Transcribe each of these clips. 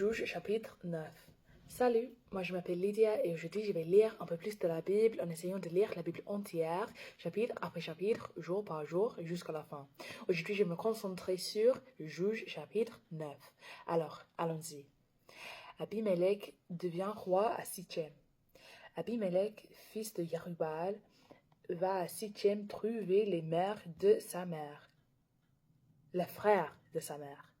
Juge chapitre 9. Salut, moi je m'appelle Lydia et aujourd'hui je vais lire un peu plus de la Bible en essayant de lire la Bible entière, chapitre après chapitre, jour par jour, jusqu'à la fin. Aujourd'hui je vais me concentrer sur Juge chapitre 9. Alors, allons-y. Abimelech devient roi à Sichem. Abimelech, fils de Yerubal, va à Sichem trouver les mères de sa mère, les frères de sa mère.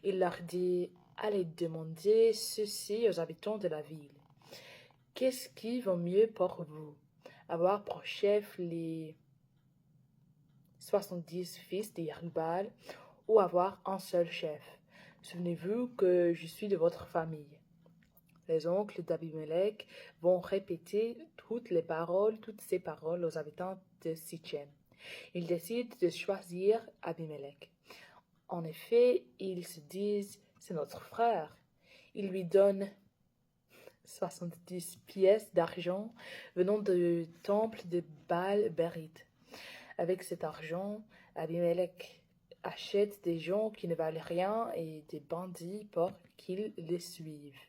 Il leur dit: allez demander ceci aux habitants de la ville. Qu'est-ce qui vaut mieux pour vous? Avoir pour chef les 70 fils de Yerubal ou avoir un seul chef? Souvenez-vous que je suis de votre famille. Les oncles d'Abimelech vont répéter toutes ces paroles aux habitants de Sichem. Ils décident de choisir Abimelech. En effet, ils se disent: c'est notre frère. Ils lui donnent 70 pièces d'argent venant du temple de Baal-Berith. Avec cet argent, Abimelech achète des gens qui ne valent rien et des bandits pour qu'ils les suivent.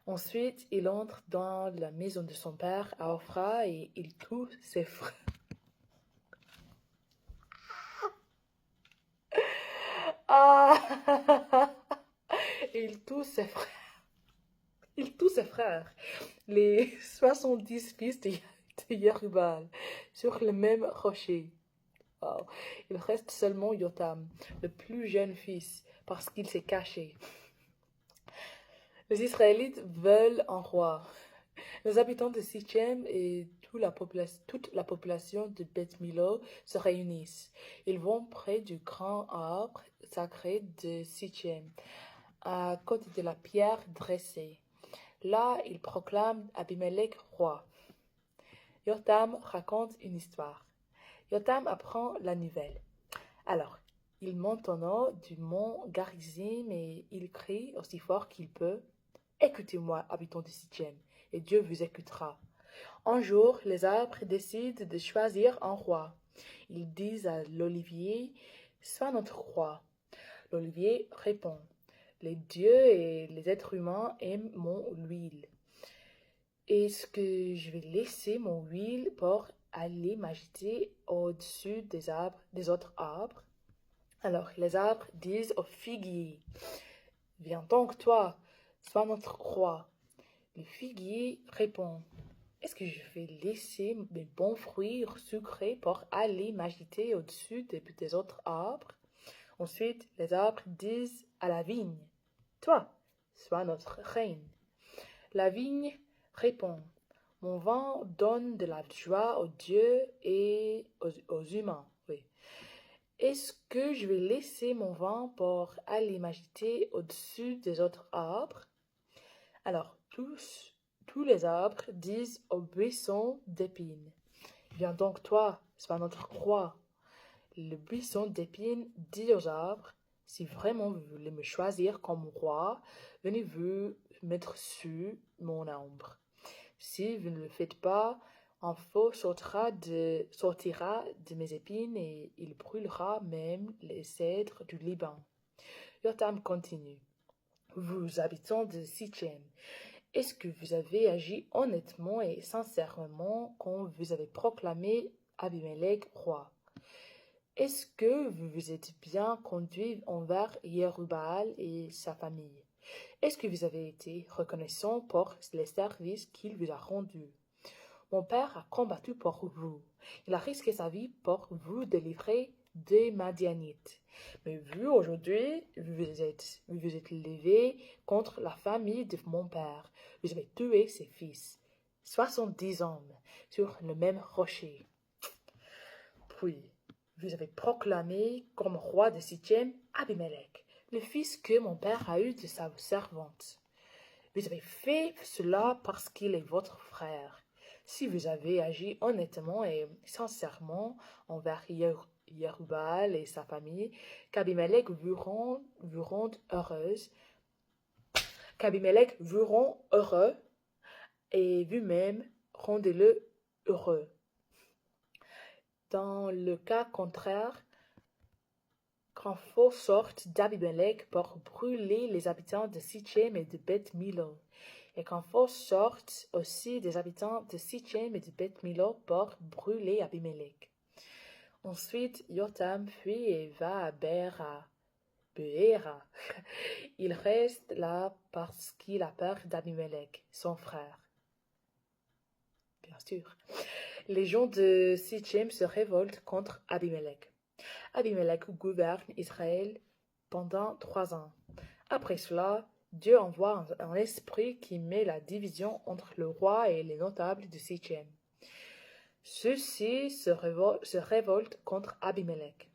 Ensuite, il entre dans la maison de son père à Ophra et il tue ses frères. Il tue ses frères. Il tue ses frères, les 70 fils de Yerubal, sur le même rocher. Wow. Il reste seulement Yotam, le plus jeune fils, parce qu'il s'est caché. Les Israélites veulent un roi. Les habitants de Sichem et toute la population de Beth Milo se réunissent. Ils vont près du grand arbre sacré de Sichem, à côté de la pierre dressée. Là, ils proclament Abimelech roi. Yotam raconte une histoire. Yotam apprend la nouvelle. Alors, il monte en haut du mont Garizim et il crie aussi fort qu'il peut: écoutez-moi, habitants de Sichem, et Dieu vous écoutera. Un jour, les arbres décident de choisir un roi. Ils disent à l'olivier: sois notre roi. L'olivier répond: les dieux et les êtres humains aiment mon huile. Est-ce que je vais laisser mon huile pour aller m'agiter au-dessus des autres arbres? Alors les arbres disent au figuier: viens donc toi, sois notre roi. Le figuier répond: est-ce que je vais laisser mes bons fruits sucrés pour aller m'agiter au-dessus des autres arbres? Ensuite, les arbres disent à la vigne: toi, sois notre reine. La vigne répond: mon vin donne de la joie aux dieux et aux humains. Oui. Est-ce que je vais laisser mon vin pour aller m'agiter au-dessus des autres arbres? Alors, tous les arbres disent au buisson d'épines: viens donc toi, sois notre roi. Le buisson d'épines dit aux arbres: si vraiment vous voulez me choisir comme roi, venez vous mettre sous mon ombre. Si vous ne le faites pas, un feu sortira de mes épines et il brûlera même les cèdres du Liban. Yotam continue: vous, habitants de Sichem, est-ce que vous avez agi honnêtement et sincèrement quand vous avez proclamé Abimelech roi? Est-ce que vous vous êtes bien conduit envers Yerubal et sa famille? Est-ce que vous avez été reconnaissant pour les services qu'il vous a rendus? Mon père a combattu pour vous. Il a risqué sa vie pour vous délivrer des Madianites. Mais vous, aujourd'hui, vous vous êtes levé contre la famille de mon père. Vous avez tué ses fils, 70 hommes, sur le même rocher. Puis, vous avez proclamé comme roi de Sichem Abimelech, le fils que mon père a eu de sa servante. Vous avez fait cela parce qu'il est votre frère. Si vous avez agi honnêtement et sincèrement envers Yerubal et sa famille, qu'Abimelech vous rende heureuse, qu'Abimelech vous rend heureux et vous-même rendez-le heureux. Dans le cas contraire, Grand feu sortent d'Abimelech pour brûler les habitants de Sichem et de Beth Milo. Et grand feu sortent aussi des habitants de Sichem et de Beth Milo pour brûler Abimelech. Ensuite, Jotham fuit et va à Béra. Il reste là parce qu'il a peur d'Abimelech, son frère. Bien sûr. Les gens de Sichem se révoltent contre Abimelech. Abimelech gouverne Israël pendant 3 ans. Après cela, Dieu envoie un esprit qui met la division entre le roi et les notables de Sichem. Ceux-ci se révoltent contre Abimelech.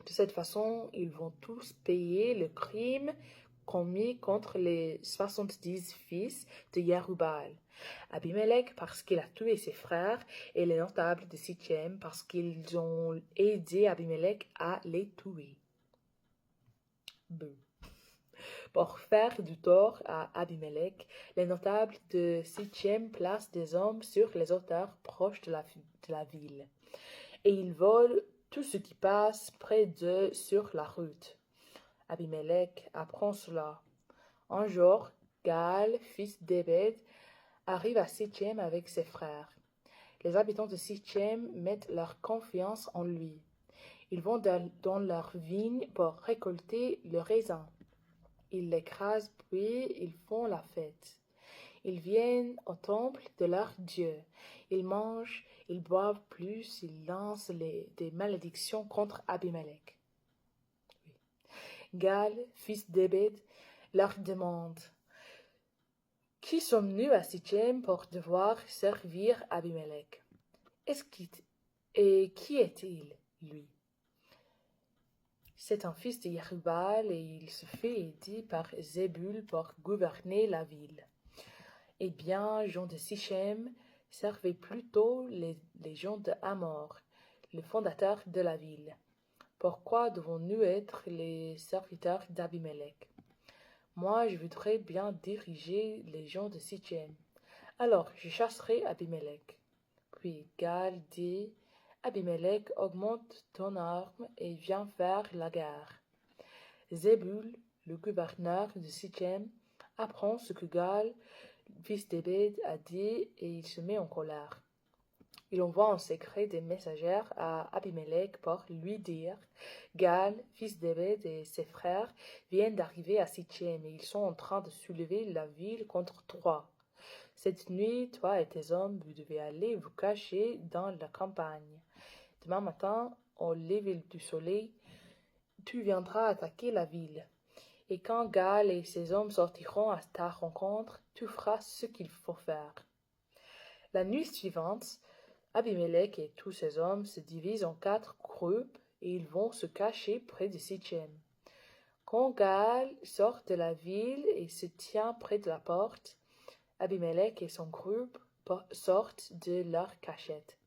De cette façon, ils vont tous payer le crime commis contre les 70 fils de Jerubbaal. Abimelech parce qu'il a tué ses frères et les notables de Sichem parce qu'ils ont aidé Abimelech à les tuer. Pour faire du tort à Abimelech, les notables de Sichem placent des hommes sur les hauteurs proches de la ville, et ils volent tout ce qui passe près d'eux sur la route. Abimelech apprend cela. Un jour, Gaal, fils d'Ebed, arrive à Sichem avec ses frères. Les habitants de Sichem mettent leur confiance en lui. Ils vont dans leurs vignes pour récolter le raisin. Ils l'écrasent puis ils font la fête. Ils viennent au temple de leur Dieu. Ils mangent, ils boivent plus, ils lancent des malédictions contre Abimelech. Gaal, fils d'Ebed, leur demande: Qui sommes-nous à Sichem pour devoir servir Abimelech? Et qui est-il, lui? C'est un fils de Jerubbaal et il se fait aider par Zébul pour gouverner la ville. Eh bien, gens de Sichem, servez plutôt les gens de Hamor, le fondateur de la ville. Pourquoi devons-nous être les serviteurs d'Abimelech? Moi, je voudrais bien diriger les gens de Sichem. Alors, je chasserai Abimelech. Puis Gaal dit: Abimelech, augmente ton arme et viens faire la guerre. Zébul, le gouverneur de Sichem, apprend ce que Gaal, fils d'Ebed, a dit et il se met en colère. Il envoie en secret des messagères à Abimelech pour lui dire: Gaal, fils d'Ebed, et ses frères viennent d'arriver à Sichem et ils sont en train de soulever la ville contre toi. Cette nuit, toi et tes hommes, vous devez aller vous cacher dans la campagne. Demain matin, au lever du soleil, tu viendras attaquer la ville. Et quand Gaal et ses hommes sortiront à ta rencontre, tu feras ce qu'il faut faire. La nuit suivante, Abimelech et tous ses hommes se divisent en 4 groupes et ils vont se cacher près de Sichem. Quand Gaal sort de la ville et se tient près de la porte, Abimelech et son groupe sortent de leur cachette.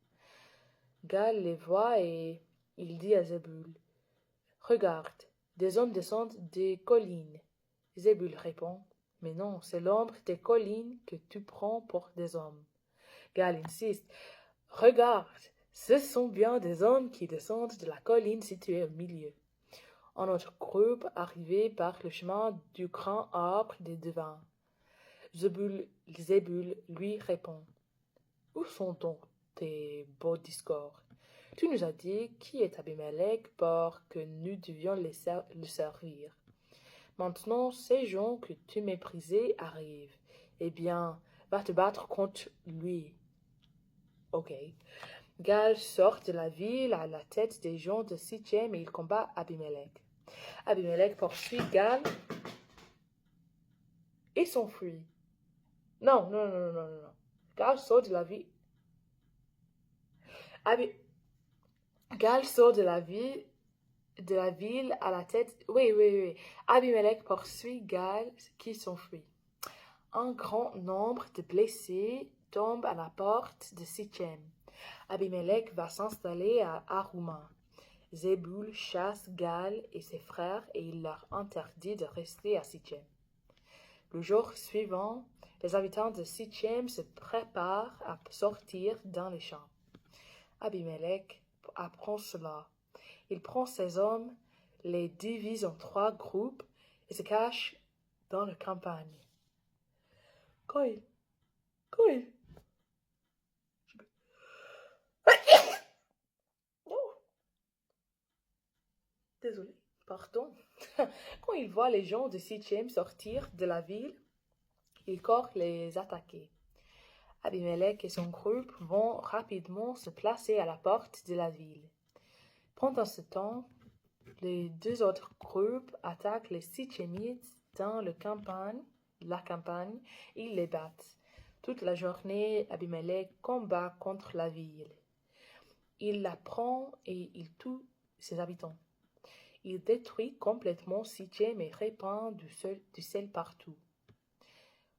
Gaal les voit et il dit à Zébul: Regarde, des hommes descendent des collines. Zébul répond: Mais non, c'est l'ombre des collines que tu prends pour des hommes. Gaal insiste: Regarde, ce sont bien des hommes qui descendent de la colline située au milieu. Un autre groupe arrivait par le chemin du grand arbre des devins. Zébul lui répond: Où sont donc tes beaux discours? Tu nous as dit qui est Abimelech pour que nous devions le servir. Maintenant, ces gens que tu méprisais arrivent. Eh bien, va te battre contre lui. Ok. Gaal sort de la ville à la tête des gens de Sichem et il combat Abimelech. Abimelech poursuit Gaal et s'enfuit. Non. Gaal sort de la ville. Gaal sort de la ville à la tête. Oui. Abimelech poursuit Gaal qui s'enfuit. Un grand nombre de blessés tombe à la porte de Sichem. Abimelech va s'installer à Aruma. Zébul chasse Gaal et ses frères et il leur interdit de rester à Sichem. Le jour suivant, les habitants de Sichem se préparent à sortir dans les champs. Abimelech apprend cela. Il prend ses hommes, les divise en 3 groupes et se cache dans la campagne. Quand il... Oh, désolé, pardon. Quand il voit les gens de Sichem sortir de la ville, il court les attaquer. Abimelech et son groupe vont rapidement se placer à la porte de la ville. Pendant ce temps, les 2 autres groupes attaquent les Sichémites dans la campagne, ils les battent. Toute la journée, Abimelech combat contre la ville. Il la prend et il tue ses habitants. Il détruit complètement Sichem et répand du sel partout.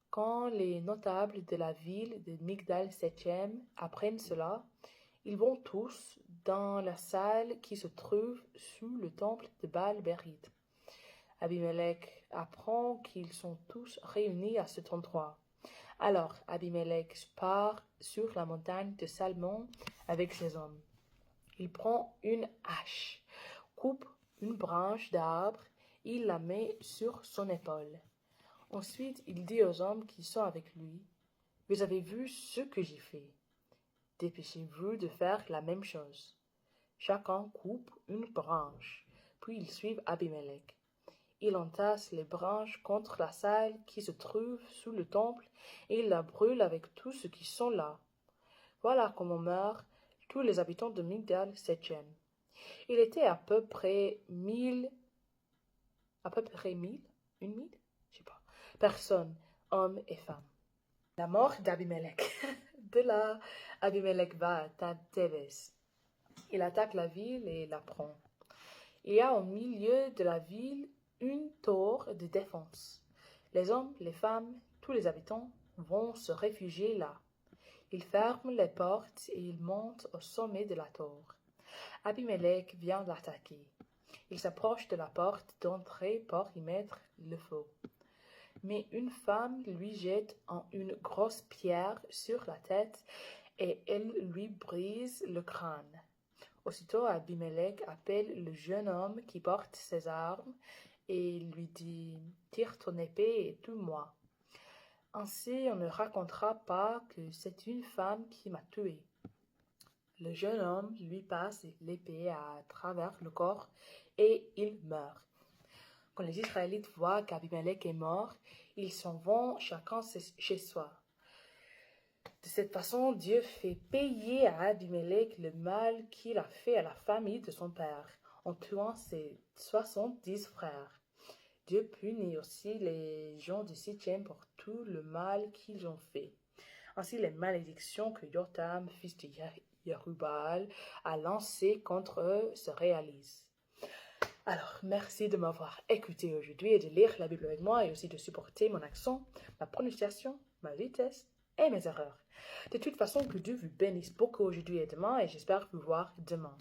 Quand les notables de la ville de Migdal-Sechem apprennent cela, ils vont tous dans la salle qui se trouve sous le temple de Baal-Berith. Abimelech apprend qu'ils sont tous réunis à cet endroit. Alors Abimelech part sur la montagne de Salmon avec ses hommes. Il prend une hache, coupe une branche d'arbre, il la met sur son épaule. Ensuite, il dit aux hommes qui sont avec lui, « Vous avez vu ce que j'ai fait. Dépêchez-vous de faire la même chose. » Chacun coupe une branche, puis ils suivent Abimelech. Il entasse les branches contre la salle qui se trouve sous le temple et il la brûle avec tous ceux qui sont là. Voilà comment meurent tous les habitants de Migdal-Sechem. Il était à peu près 1000, je sais pas, personnes, hommes et femmes. La mort d'Abimelech. De là, Abimelech va à Thébès. Il attaque la ville et la prend. Il y a au milieu de la ville une tour de défense. Les hommes, les femmes, tous les habitants vont se réfugier là. Ils ferment les portes et ils montent au sommet de la tour. Abimelech vient l'attaquer. Il s'approche de la porte d'entrée pour y mettre le feu. Mais une femme lui jette une grosse pierre sur la tête et elle lui brise le crâne. Aussitôt Abimelech appelle le jeune homme qui porte ses armes et lui dit « Tire ton épée et tue-moi. Ainsi on ne racontera pas que c'est une femme qui m'a tué. » Le jeune homme lui passe l'épée à travers le corps et il meurt. Quand les Israélites voient qu'Abimelech est mort, ils s'en vont chacun chez soi. De cette façon, Dieu fait payer à Abimelech le mal qu'il a fait à la famille de son père, en tuant ses 70 frères. Dieu punit aussi les gens de Sichem pour tout le mal qu'ils ont fait. Ainsi, les malédictions que Jotham, fils de Yerubbaal, a lancées contre eux se réalisent. Alors, merci de m'avoir écouté aujourd'hui et de lire la Bible avec moi et aussi de supporter mon accent, ma prononciation, ma vitesse et mes erreurs. De toute façon, que Dieu vous bénisse beaucoup aujourd'hui et demain et j'espère vous voir demain.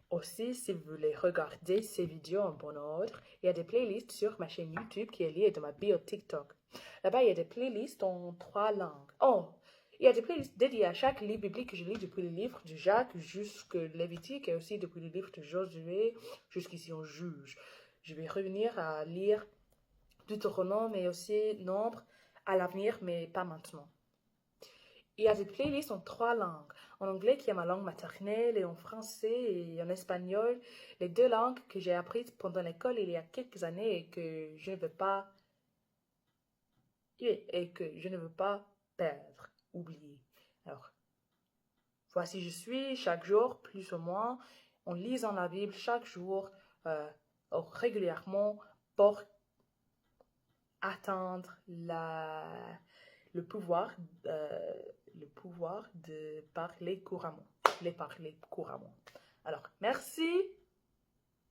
Aussi, si vous voulez regarder ces vidéos en bon ordre, il y a des playlists sur ma chaîne YouTube qui est liée dans ma bio TikTok. Là-bas, il y a des playlists en 3 langues. Oh, il y a des playlists dédiées à chaque livre biblique que je lis depuis le livre de Jacques jusqu'à Lévitique et aussi depuis le livre de Josué jusqu'ici on juge. Je vais revenir à lire Deutéronome et aussi Nombre à l'avenir, mais pas maintenant. Il y a des playlists en 3 langues. En anglais, qui est ma langue maternelle, et en français et en espagnol, les 2 langues que j'ai apprises pendant l'école il y a quelques années et que je ne veux pas perdre, oublier. Alors, voici je suis chaque jour, plus ou moins, en lisant la Bible chaque jour, régulièrement, pour atteindre le pouvoir de parler couramment. Alors, merci.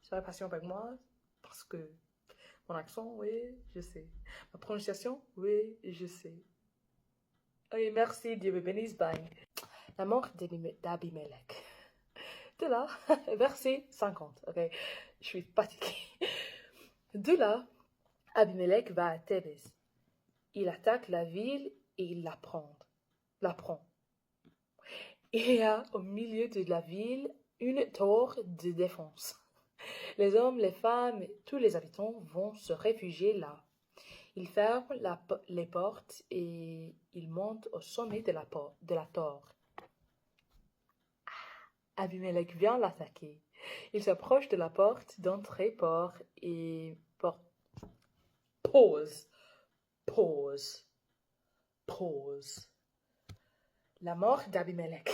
Soyez patient avec moi parce que mon accent, oui, je sais. Ma prononciation, oui, je sais. Oui, merci, Dieu me bénisse, bye. La mort d'Abimelech. De là, verset 50, ok. Je suis fatiguée. De là, Abimelech va à Thébès. Il attaque la ville et il la prend. Il y a au milieu de la ville une tour de défense. Les hommes, les femmes, tous les habitants vont se réfugier là. Ils ferment les portes et ils montent au sommet de la tour. Abimelech vient l'attaquer. Il s'approche de la porte d'entrée pause, pause, pause. La mort d'Abimelech.